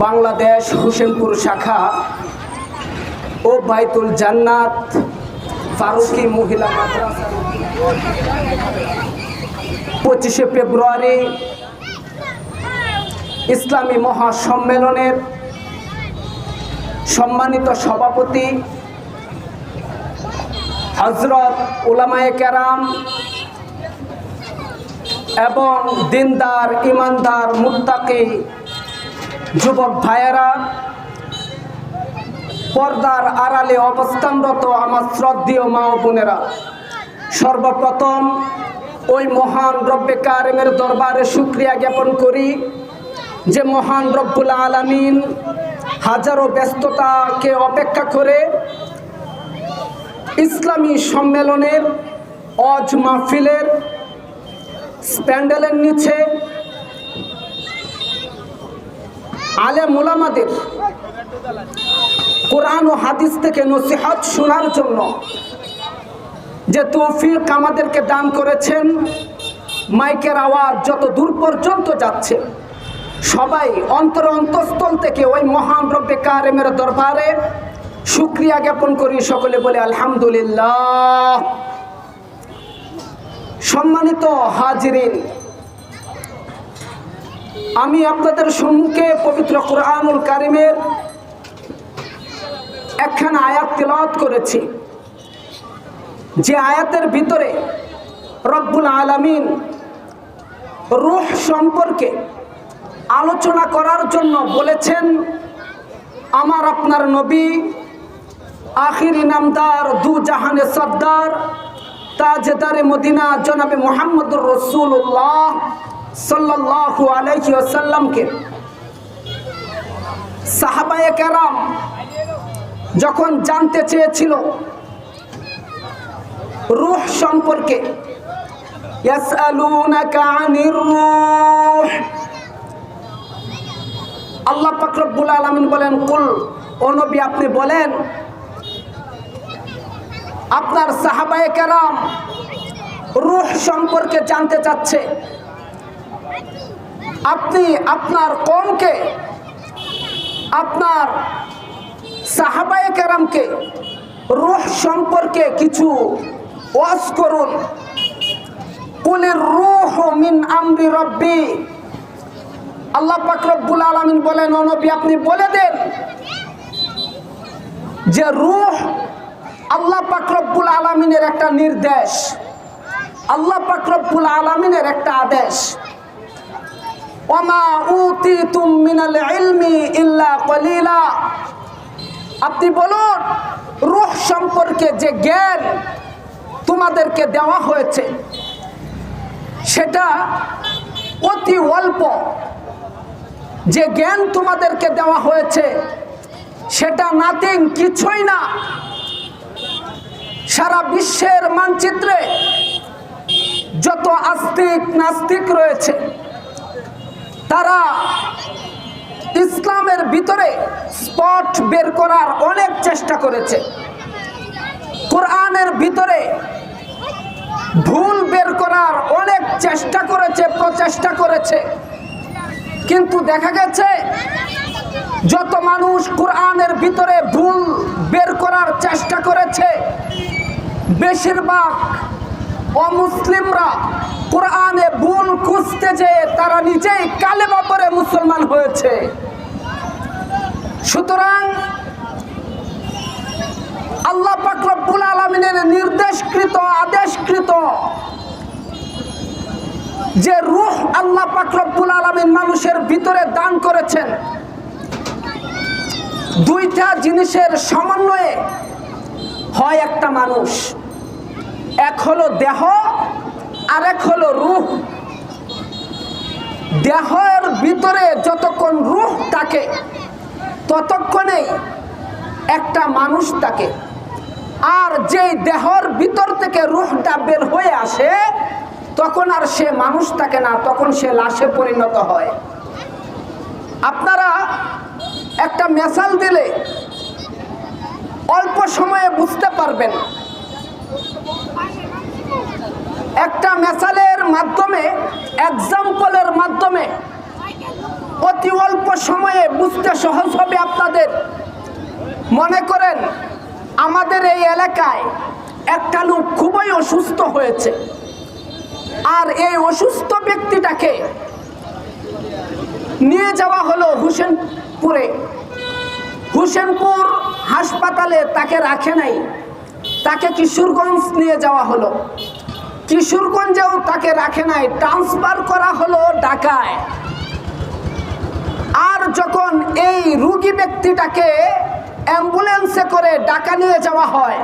বাংলাদেশ হোসেনপুর শাখা ও বাইতুল জান্নাত ফারুকি মহিলা মাদ্রাসা 25শে ফেব্রুয়ারি ইসলামী মহাসম্মেলনের সম্মানিত সভাপতি হযরত উলামায়ে কেরাম এবং দিনদার ইমানদার মুত্তাকি যুবক ভাইয়েরা, পর্দার আড়ালে অবস্থানরত আমার শ্রদ্ধেয় মা ও বোনেরা, সর্বপ্রথম ওই মহান রব্বে কারিমের দরবারে শুকরিয়া জ্ঞাপন করি যে মহান রব্বুল আলামিন হাজারো ব্যস্ততাকে অপেক্ষা করে ইসলামী সম্মেলনের অজ মাহফিলের প্যান্ডেলের নিচে আলেম উলামাদের কোরআন ও হাদিস থেকে নসিহত শোনার জন্য যে তৌফিক আমাদেরকে দান করেছেন, মাইকের আওয়াজ যত দূর পর্যন্ত যাচ্ছে, সবাই অন্তরস্থল থেকে ওই মহান রব্বে কারিমের দরবারে শুকরিয়া জ্ঞাপন করি। সকলে বলে আলহামদুলিল্লাহ। সম্মানিত হাজিরিন, আমি আপনাদের সম্মুখে পবিত্র কোরআনুল কারিমের একখানা আয়াত তিলাওয়াত করেছি, যে আয়াতের ভিতরে রব্বুল আলামিন রূহ সম্পর্কে আলোচনা করার জন্য বলেছেন, আমার আপনার নবী আখির ইনামদার দু জাহানের সর্দার তাজদারে মদিনা জনাবে মুহাম্মদুর রাসূলুল্লাহ সাল্লাল্লাহু আলাইহি ওয়াসাল্লামকে সাহাবায়ে কেরাম যখন জানতে চেয়েছিল রূহ সম্পর্কে, ইয়াসআলুনাকা আনির রূহ, আল্লাহ পাক রব্বুল আলামিন বলেন, কুল, ও নবী আপনি বলেন, আপনার সাহাবায়ে কেরাম রূহ সম্পর্কে জানতে চাচ্ছে, আপনি আপনার কওমকে, আপনার সাহাবায়ে কেরামকে রূহ সম্পর্কে কিছু ওয়াজ করুন। কুলির রূহু মিন আমরি রব্বি, আল্লাহ পাক রব্বুল আলামিন বলেন, ও নবী আপনি বলে দেন যে রূহ আল্লাহ পাক রব্বুল আলামিনের একটা নির্দেশ, আল্লাহ পাক রব্বুল আলামিনের একটা আদেশ। ওয়ামা উতিতুম মিনাল ইলমি ইল্লা কলিলা, আপনি বলুন রূহ সম্পর্কে যে জ্ঞান তোমাদেরকে দেওয়া হয়েছে সেটা অতি অল্প, যে জ্ঞান তোমাদেরকে দেওয়া হয়েছে সেটা নাথিং, কিছুই না। সারা বিশ্বের মানচিত্রে যত আস্তিক নাস্তিক রয়েছে তারা ইসলামের ভিতরে স্পট বের করার অনেক চেষ্টা করেছে, কোরআনের ভিতরে ভুল বের করার অনেক চেষ্টা করেছে, প্রচেষ্টা করেছে, কিন্তু দেখা গেছে যত মানুষ কোরআনের ভিতরে ভুল বের করার চেষ্টা করেছে, বেশিরভাগ অমুসলিমরা কোরআনে ভুল খুঁজতে যেয়ে তারা নিজেই কালেমা পড়ে মুসলমান হয়েছে। সুতরাং আল্লাহ পাক রব্বুল আলামিনের নির্দেশকৃত, আদেশকৃত যে রূহ আল্লাহ পাক রব্বুল আলামিন মানুষের ভিতরে দান করেছেন, দুইটা জিনিসের সমন্বয়ে হয় একটা মানুষ। এক হলো দেহ, আর এক হলো রূহ। দেহের ভিতরে যতক্ষণ রূহ থাকে ততক্ষণেই একটা মানুষ থাকে, আর যেই দেহের ভিতর থেকে রূহটা বের হয়ে আসে তখন আর সে মানুষ থাকে না, তখন সে লাশে পরিণত হয়। আপনারা একটা মিসাল দিলে অল্প সময়ে বুঝতে পারবেন। একটা মিসালের মাধ্যমে, এক্সাম্পলের মাধ্যমে অতি অল্প সময়ে বুঝতে সহজ হবে আপনাদের। মনে করেন আমাদের এই এলাকায় একটা লোক খুবই অসুস্থ হয়েছে, আর এই অসুস্থ ব্যক্তিটাকে নিয়ে যাওয়া হলো হোসেনপুরে। হোসেনপুর হাসপাতালে তাকে রাখে নাই, তাকে কিশোরগঞ্জ নিয়ে যাওয়া হলো। কিশোরগঞ্জেও তাকে রাখে নাই, ট্রান্সফার করা হলো ঢাকায়। আর যখন এই রোগী ব্যক্তিটাকে অ্যাম্বুলেন্সে করে ঢাকা নিয়ে যাওয়া হয়,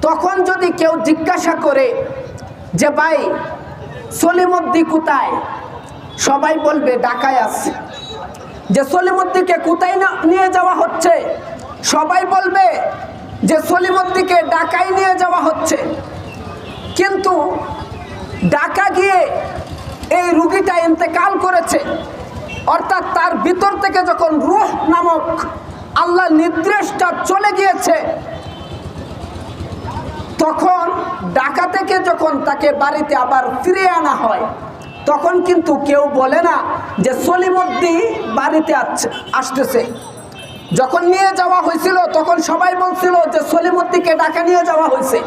তখন যদি কেউ জিজ্ঞাসা করে যে ভাই সলিমুদ্দি কোথায়, সবাই বলবে ঢাকায় আছে। যে সলিমুদ্দিকে কোথায় নিয়ে যাওয়া হচ্ছে, সবাই বলবে যে সলিমুদ্দিকে ঢাকায় নিয়ে যাওয়া হচ্ছে। কিন্তু ঢাকা গিয়ে এই রুগীটা ইন্তেকাল করেছে, অর্থাৎ তার ভিতর থেকে যখন রূহ নামক আল্লাহ নির্দেশটা চলে গিয়েছে, তখন ঢাকা থেকে যখন তাকে বাড়িতে আবার ফিরিয়ে আনা হয়, তখন কিন্তু কেউ বলে না যে সলিমুদ্দি বাড়িতে আসতেছে। যখন নিয়ে যাওয়া হয়েছিল তখন সবাই বলছিল যে সলিমুদ্দিকে ঢাকা নিয়ে যাওয়া হয়েছে।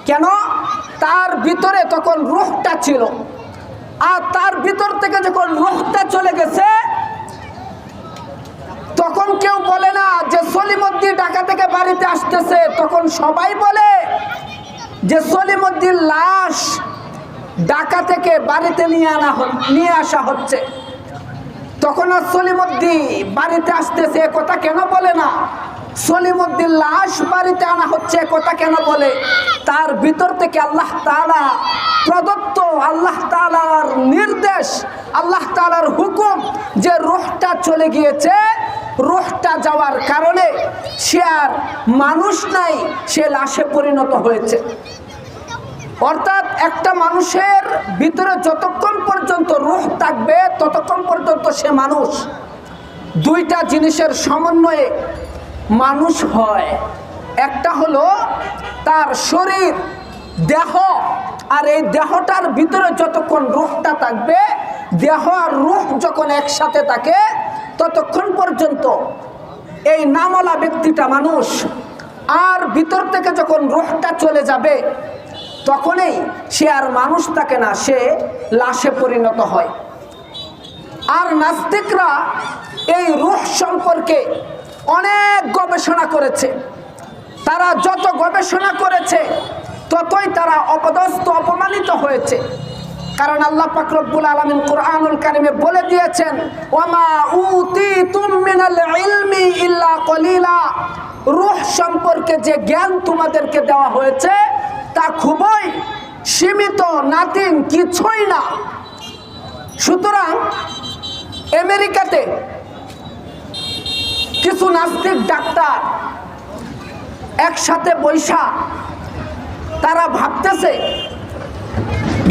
কেন? তার ভিতরে তখন রূহটা ছিল, আর তার ভিতর থেকে যখন রূহটা চলে গেছে, তখন কেউ বলে না যে সলিমুদ্দি ঢাকা থেকে বাড়িতে আসতেছে, তখন সবাই বলে যে সলিমুদ্দির লাশ ঢাকা থেকে বাড়িতে নিয়ে আসা হচ্ছে। তখন আর সলিমুদ্দি বাড়িতে আসতেছে কথা কেন বলে না, সলিমুদ্দির লাশ বাড়িতে আনা হচ্ছে কথা কেন বলে? তার ভিতর থেকে আল্লাহ তাআলা প্রদত্ত, আল্লাহ তাআলার নির্দেশ, আল্লাহ তাআলার হুকুম যে রূহটা চলে গিয়েছে, রূহটা যাওয়ার কারণে সে আর মানুষ নাই, সে লাশে পরিণত হয়েছে। অর্থাৎ একটা মানুষের ভিতরে যতক্ষণ পর্যন্ত রূহ থাকবে ততক্ষণ পর্যন্ত সে মানুষ। দুইটা জিনিসের সমন্বয়ে মানুষ হয়। একটা হলো তার শরীর, দেহ, আর এই দেহটার ভিতরে যতক্ষণ রূহটা থাকবে, দেহ আর রূহ যখন একসাথে থাকে ততক্ষণ পর্যন্ত এই নামওয়ালা ব্যক্তিটা মানুষ। আর ভিতর থেকে যখন রূহটা চলে যাবে তখনই সে আর মানুষ থাকে না, সে লাশে পরিণত হয়। আর নাস্তিকরা এই রূহ সম্পর্কে অনেক গবেষণা করেছে। তারা যত গবেষণা করেছে ততই তারা অপদস্থ, অপমানিত হয়েছে। কারণ আল্লাহ পাক রব্বুল আলামিন কুরআনুল কারীমে বলে দিয়েছেন, ওয়ামা উতিতুম মিনাল ইলমি ইল্লা কলিলা। রূহ সম্পর্কে যে জ্ঞান তোমাদেরকে দেওয়া হয়েছে তা খুবই সীমিত, নাথিং, কিছুই না। সুতরাং আমেরিকাতে কিছু নাস্তিক ডাক্তার একসাথে বৈশা তারা ভাবতেছে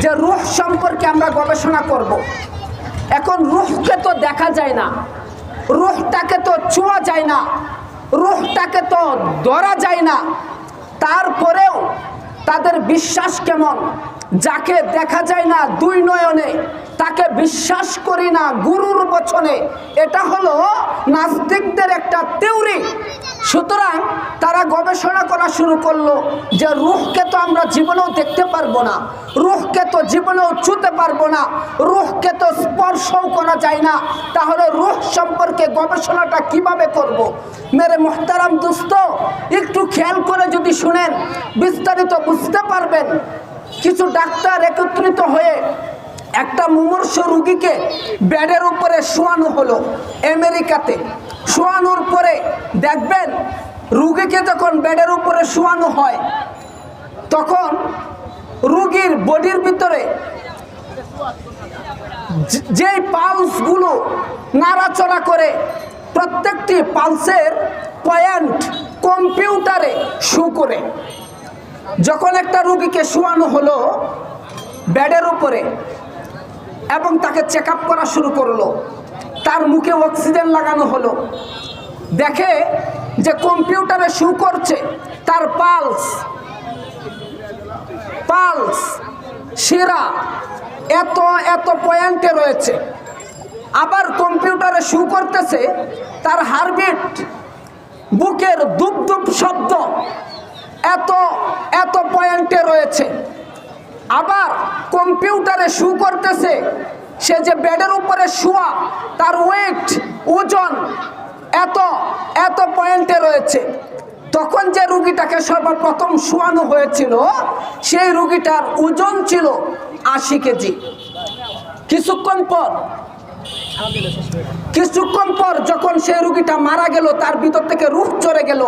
যে রূহ সম্পর্কে আমরা গবেষণা করব। এখন রূহকে তো দেখা যায় না, রূহটাকে তো ছোঁয়া যায় না, রূহটাকে তো ধরা যায় না, তারপরেও তাদের বিশ্বাস কেমন? যাকে দেখা যায় না দুই নয়নে তাকে বিশ্বাস করি না গুরুর বচনে, এটা হলো নাস্তিকদের একটা থিওরি। সুতরাং তারা গবেষণা করা শুরু করলো যে রূহকে তো আমরা জীবনেও দেখতে পারবো না, রূহকে তো জীবনেও ছুঁতে পারবো না, রূহকে তো স্পর্শও করা যায় না, তাহলে রূহ সম্পর্কে গবেষণাটা কিভাবে করব? মেরে মুহতারাম দোস্ত, একটু খেয়াল করে যদি শুনেন বিস্তারিত বুঝতে পারবেন। কিছু ডাক্তার একত্রিত হয়ে একটা মুমূর্ষ রোগীকে বেডের উপরে শোয়ানো হলো আমেরিকাতে। শোয়ানোর পরে দেখবেন রোগীকে যখন বেডের উপরে শোয়ানো হয় তখন রোগীর বডির ভিতরে যেই পালসগুলো নাড়াচড়া করে, প্রত্যেকটি পালসের পয়েন্ট কম্পিউটারে শো করে। যখন একটা রোগীকে শোয়ানো হলো বেডের উপরে এবং তাকে চেক আপ করা শুরু করলো, তার মুখে অক্সিজেন লাগানো হলো, দেখে যে কম্পিউটারে শো করছে তার পালস শিরা এত এত পয়েন্টে রয়েছে। আবার কম্পিউটারে শো করতেছে তার হার্টবিট, বুকের দুপ দুপ শব্দ এত এত পয়েন্টে রয়েছে। আবার কম্পিউটারে শো করতেছে সে যে বেডের উপরে শোয়া, তার ওয়েট, ওজন এত এত পয়েন্টে রয়েছে। তখন যে রুগীটাকে সর্বপ্রথম শোয়ানো হয়েছিল সেই রুগীটার ওজন ছিল 80 কেজি। কিছুক্ষণ পর যখন সেই রুগীটা মারা গেল, তার ভিতর থেকে রূহ চলে গেল,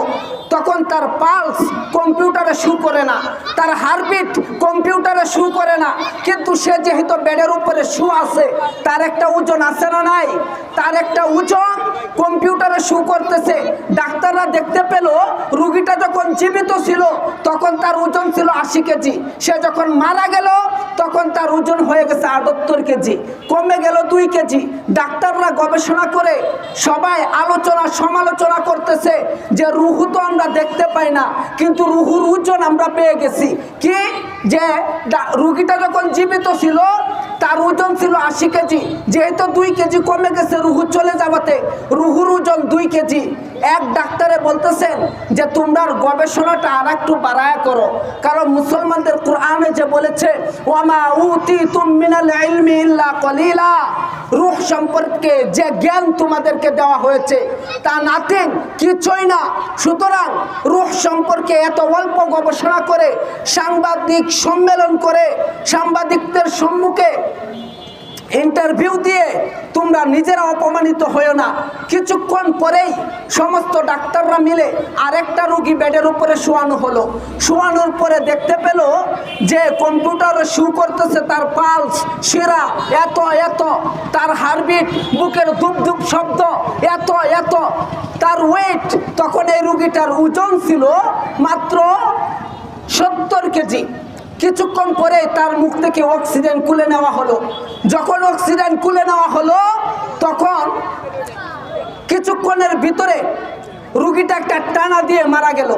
তখন তার পালস কম্পিউটারে শো করে না, তার হার্টবিট কম্পিউটারে শো করে না, কিন্তু সে যেহেতু বেডের উপরে শো আছে তার একটা ওজন আছে না নাই, তার একটা ওজন কম্পিউটারে শো করতেছে। ডাক্তাররা দেখতে পেল রুগীটা যখন জীবিত ছিল তখন তার ওজন ছিল 80 কেজি, সে যখন মারা গেল তখন তার ওজন হয়ে গেছে 78 কেজি, কমে গেল 2 কেজি। ডাক্তাররা গবেষণা করে সবাই আলোচনা সমালোচনা করতেছে যে রুহু তো আমরা দেখতে পাই না, কিন্তু রুহুর ওজন আমরা পেয়ে গেছি। কি যে রুগীটা যখন জীবিত ছিল তার ওজন ছিল 80 কেজি, যেহেতু 2 কেজি কমে গেছে রুহু চলে যাওয়াতে রুহুর ওজন 2 কেজি। এক ডাক্তারে বলতেছেন যে তোমরা গবেষণাটা আর একটু বাড়ায়া করো, কারণ মুসলমানদের কোরআনে যে বলেছে ওয়ামা উতিতুম মিনাল ইলমি ইল্লা কলিলা, রূহ সম্পর্কে যে জ্ঞান তোমাদেরকে দেওয়া হয়েছে তা নাথিং, কিছুই না। সুতরাং রূহ সম্পর্কে এত অল্প গবেষণা করে সাংবাদিক সম্মেলন করে সাংবাদিকদের সম্মুখে ইন্টারভিউ দিয়ে তোমরা নিজেরা অপমানিত হয়েও না। কিছুক্ষণ পরেই সমস্ত ডাক্তাররা মিলে আরেকটা রোগী বেডের উপরে শোয়ানো হলো। শোয়ানোর পরে দেখতে পেল যে কম্পিউটারে শো করতেছে তার পালস, শিরা এত এত, তার হার্টবিট, বুকের ধুপ ধুপ শব্দ এত এত, তার ওয়েট। তখন এই রোগীটার ওজন ছিল মাত্র 70 কেজি। কিছুক্ষণ পরে তার মুখ থেকে অক্সিজেন খুলে নেওয়া হলো। যখন অক্সিজেন খুলে নেওয়া হলো তখন কিছুক্ষণের ভিতরে রুগীটা একটা টানা দিয়ে মারা গেল,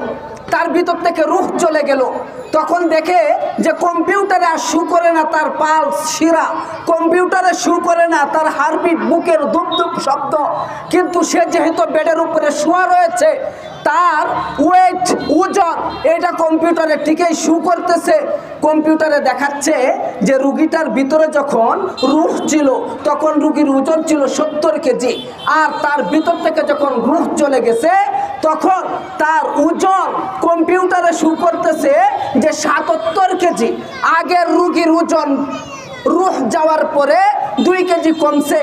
তার ভিতর থেকে রূহ চলে গেল। তখন দেখে যে কম্পিউটারে আর শো করে না তার পালস, শিরা, কম্পিউটারে শো করে না তার হার্টবিট, বুকের ধুপ ধুপ শব্দ, কিন্তু সে যেহেতু বেডের উপরে শোয়া রয়েছে তার ওয়েট, ওজন এটা কম্পিউটারে ঠিকই শো করতেছে। কম্পিউটারে দেখাচ্ছে যে রুগীটার ভিতরে যখন রূহ ছিল তখন রুগীর ওজন ছিল 70 কেজি, আর তার ভিতর থেকে যখন রূহ চলে গেছে তখন তার ওজন কম্পিউটারে শো করতেছে যে 77 কেজি। আগের রুগীর ওজন রূহ যাওয়ার পরে 2 কেজি কমছে,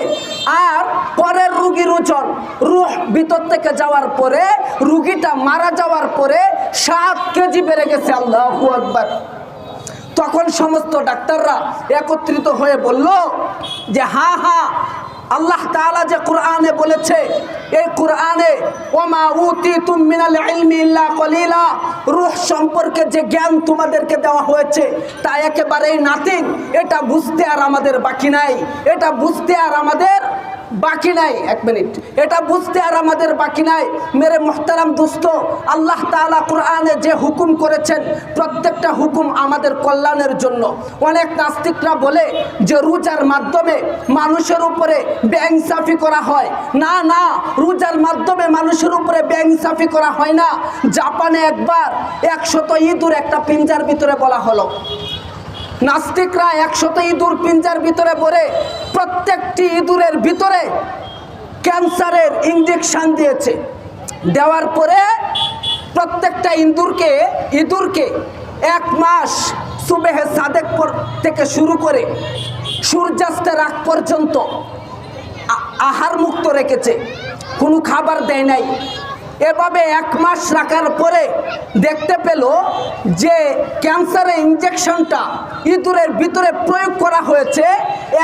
আর পরের রুগীর ওজন রূহ ভিতর থেকে যাওয়ার পরে রুগীটা মারা যাওয়ার পরে 7 কেজি বেড়ে গেছে। আল্লাহু আকবার। তখন সমস্ত ডাক্তাররা একত্রিত হয়ে বলল যে হ্যাঁ, আল্লাহ তাআলা যে কোরআনে বলেছে, এই কোরআনে ওয়ামা উতিতুম মিনাল ইলমি ইল্লা কলিলা, রূহ সম্পর্কে যে জ্ঞান তোমাদেরকে দেওয়া হয়েছে তা একেবারেই নাথিং, এটা বুঝতে আর আমাদের বাকি নাই, এটা বুঝতে আর আমাদের বাকি নাই। এক মিনিট, এটা বুঝতে আর আমাদের বাকি নাই। মেরে মুহতারাম দোস্ত, আল্লাহ তাআলা কোরআনে যে হুকুম করেছেন প্রত্যেকটা হুকুম আমাদের কল্যাণের জন্য। অনেক নাস্তিকরা বলে যে রোজার মাধ্যমে মানুষের উপরে বেইনসাফি করা হয়। না না, রোজার মাধ্যমে মানুষের উপরে বেইনসাফি করা হয় না। জাপানে একবার 100 ইঁদুর একটা পিঞ্জার ভিতরে বলা হলো। নাস্তিকরা 100 ইঁদুর পিঞ্জার ভিতরে ভরে প্রত্যেকটি ইঁদুরের ভিতরে ক্যান্সারের ইনজেকশন দিয়েছে। দেওয়ার পরে প্রত্যেকটা ইঁদুরকে 1 মাস সুবেহে সাদেক থেকে শুরু করে সূর্যাস্তের আগ পর্যন্ত আহার মুক্ত রেখেছে, কোনো খাবার দেয় নাই। এভাবে 1 মাস রাখার পরে দেখতে পেল যে ক্যান্সারের ইনজেকশনটা ইঁদুরের ভিতরে প্রয়োগ করা হয়েছে।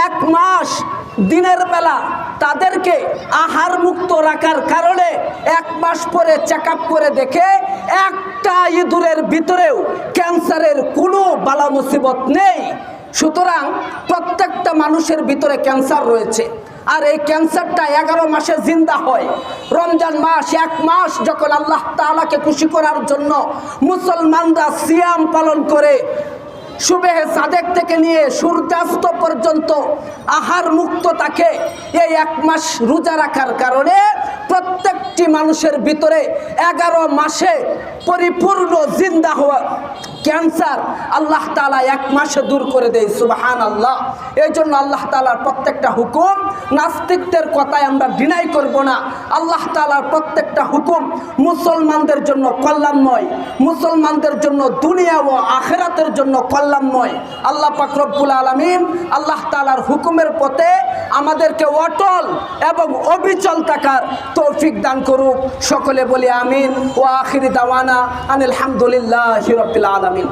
1 মাস দিনের বেলা তাদেরকে আহার মুক্ত রাখার কারণে 1 মাস পরে চেক আপ করে দেখে একটা ইঁদুরের ভিতরেও ক্যান্সারের কোনো বালা মুসিবত নেই। সুতরাং প্রত্যেকটা মানুষের ভিতরে ক্যান্সার রয়েছে, আর এই ক্যান্সারটা 11 মাসে জিন্দা হয়। রমজান মাস 1 মাস যখন আল্লাহ তাআলাকে খুশি করার জন্য মুসলমানরা সিয়াম পালন করে সুবেহে সাদেক থেকে নিয়ে সূর্যাস্ত পর্যন্ত আহার মুক্ত থাকে। এই 1 মাস রোজা রাখার কারণে প্রত্যেকটি মানুষের ভিতরে 11 মাসে পরিপূর্ণ জিন্দা হওয়া ক্যান্সার আল্লাহ তাআলা 1 মাসে দূর করে দেয়। সুবহানাল্লাহ। এই জন্য আল্লাহ তাআলার প্রত্যেকটা হুকুম, নাস্তিকদের কথায় আমরা ডিনাই করব না। আল্লাহ তাআলার প্রত্যেকটা হুকুম মুসলমানদের জন্য কল্যাণময়, মুসলমানদের জন্য দুনিয়া ও আখিরাতের জন্য কল্যাণময়। আল্লাহ পাক রব্বুল আলামিন আল্লাহ তাআলার হুকুমের পথে আমাদেরকে অটল এবং অবিচল থাকার তৌফিক দান করুক। সকলে বলি আমিন। ওয়া আখিরি দাওয়ানা আনিল হামদুলিল্লাহি রাব্বিল আলামিন।